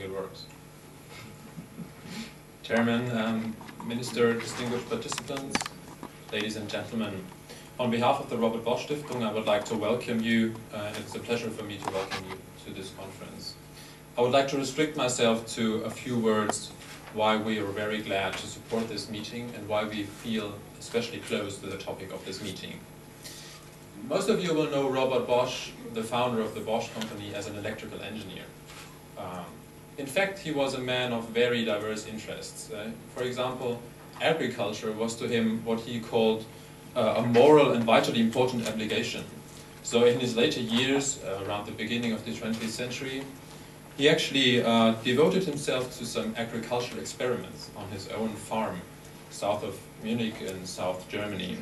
it works. Chairman, Minister, distinguished participants, ladies and gentlemen. On behalf of the Robert Bosch Stiftung, I would like to welcome you, and it's a pleasure for me to welcome you to this conference. I would like to restrict myself to a few words why we are very glad to support this meeting and why we feel especially close to the topic of this meeting. Most of you will know Robert Bosch, the founder of the Bosch company, as an electrical engineer. In fact, he was a man of very diverse interests. For example, agriculture was to him what he called a moral and vitally important obligation. So in his later years, around the beginning of the 20th century, he actually devoted himself to some agricultural experiments on his own farm, south of Munich in South Germany.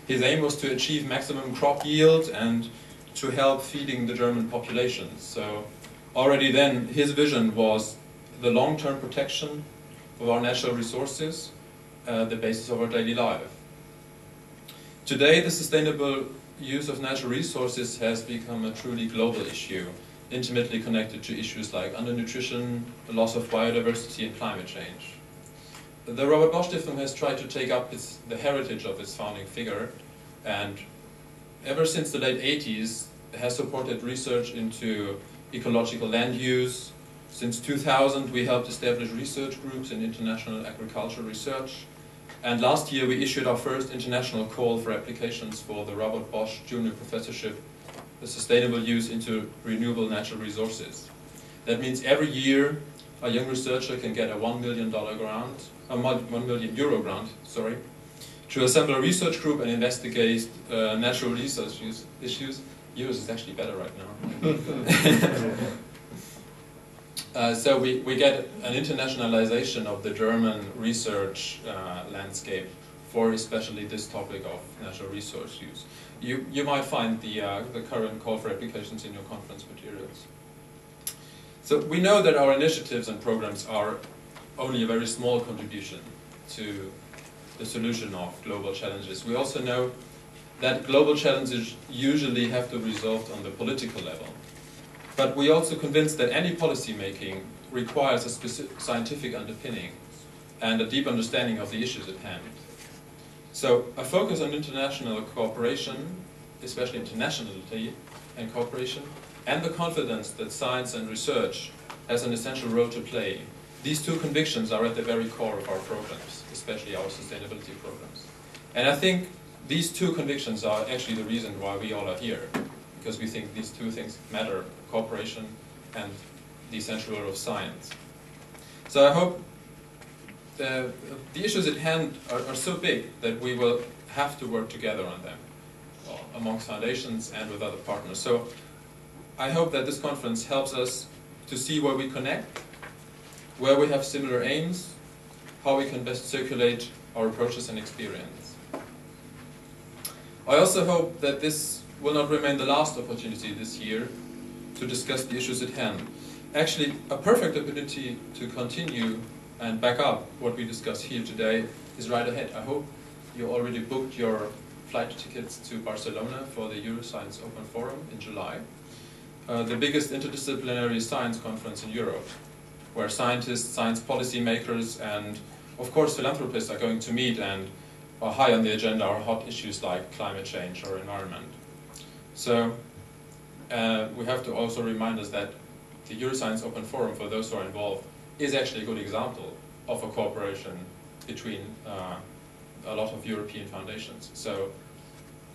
His aim was to achieve maximum crop yield and to help feeding the German population. So already then, his vision was the long-term protection of our natural resources, the basis of our daily life. Today, the sustainable use of natural resources has become a truly global issue, intimately connected to issues like undernutrition, the loss of biodiversity, and climate change. The Robert Bosch Stiftung has tried to take up the heritage of its founding figure, and ever since the late 80s has supported research into ecological land use. Since 2000 we helped establish research groups in international agricultural research, and last year we issued our first international call for applications for the Robert Bosch Junior Professorship, the sustainable use into renewable natural resources. That means every year a young researcher can get a $1 million grant, a €1 million grant, to assemble a research group and investigate natural resource issues. Euros is actually better right now. So we get an internationalization of the German research landscape for especially this topic of natural resource use. You might find the current call for applications in your conference materials. So we know that our initiatives and programs are only a very small contribution to the solution of global challenges. We also know that global challenges usually have to be resolved on the political level. But we're also convinced that any policy making requires a specific scientific underpinning and a deep understanding of the issues at hand. So a focus on international cooperation, especially internationality and cooperation, and the confidence that science and research has an essential role to play. These two convictions are at the very core of our programs, especially our sustainability programs. And I think these two convictions are actually the reason why we all are here, because we think these two things matter, cooperation and the essential role of science. So I hope the issues at hand are so big that we will have to work together on them, amongst foundations and with other partners. So I hope that this conference helps us to see where we connect, where we have similar aims, how we can best circulate our approaches and experience. I also hope that this will not remain the last opportunity this year to discuss the issues at hand. Actually, a perfect opportunity to continue and back up what we discuss here today is right ahead. I hope you already booked your flight tickets to Barcelona for the Euroscience Open Forum in July, the biggest interdisciplinary science conference in Europe, where scientists, science policy makers, and of course philanthropists are going to meet, and high on the agenda are hot issues like climate change or environment. So we have to also remind us that the Euroscience Open Forum, for those who are involved, is actually a good example of a cooperation between a lot of European foundations. So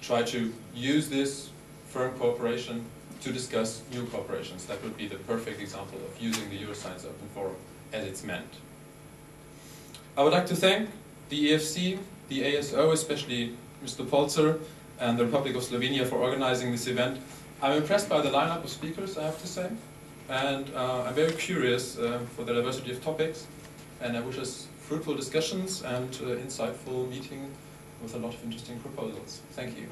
try to use this firm cooperation to discuss new cooperations. That would be the perfect example of using the Euroscience Open Forum as it's meant. I would like to thank the EFC, the ASO, especially Mr. Polzer and the Republic of Slovenia for organizing this event. I'm impressed by the lineup of speakers, I have to say, and I'm very curious for the diversity of topics, and I wish us fruitful discussions and insightful meeting with a lot of interesting proposals. Thank you.